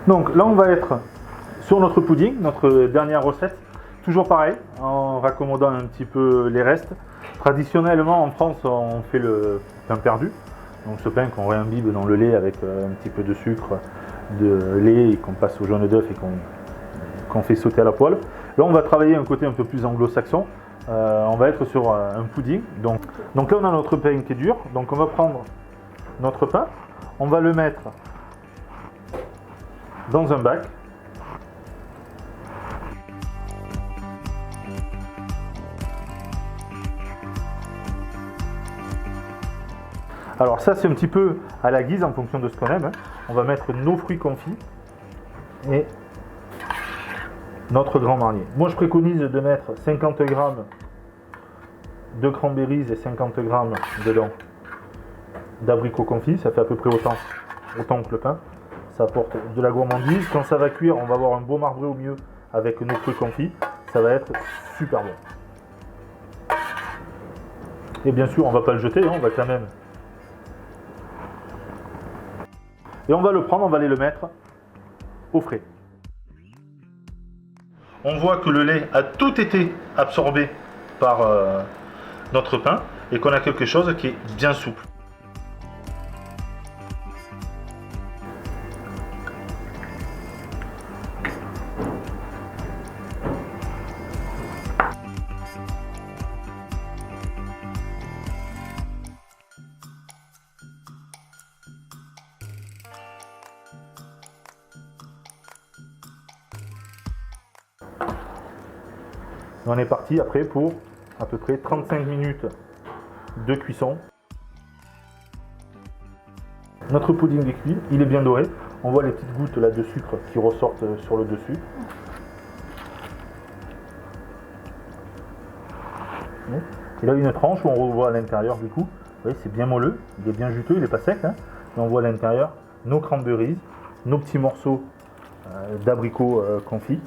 Donc là on va être sur notre pudding, notre dernière recette. Toujours pareil, en raccommodant un petit peu les restes. Traditionnellement en France on fait le pain perdu. Donc ce pain qu'on réimbibe dans le lait avec un petit peu de sucre, de lait et qu'on passe au jaune d'œuf et qu'on fait sauter à la poêle. Là on va travailler un côté un peu plus anglo-saxon. On va être sur un pudding. Donc là on a notre pain qui est dur. Donc on va prendre notre pain, on va le mettre dans un bac. Alors ça c'est un petit peu à la guise en fonction de ce qu'on aime. Hein. On va mettre nos fruits confits et notre Grand Marnier. Moi je préconise de mettre 50 g de cranberries et 50 g dedans d'abricots confits. Ça fait à peu près autant que le pain. Ça apporte de la gourmandise. Quand ça va cuire, on va avoir un beau marbré au mieux avec nos fruits confits. Ça va être super bon. Et bien sûr on va pas le jeter, hein, on va quand même. Et on va le prendre, on va aller le mettre au frais. On voit que le lait a tout été absorbé par notre pain et qu'on a quelque chose qui est bien souple. On est parti après pour à peu près 35 minutes de cuisson. Notre pudding est cuit, il est bien doré. On voit les petites gouttes là de sucre qui ressortent sur le dessus. Il a une tranche où on revoit à l'intérieur du coup. Vous voyez, c'est bien moelleux, il est bien juteux, il n'est pas sec. Hein. Et on voit à l'intérieur nos cranberries, nos petits morceaux d'abricots confits.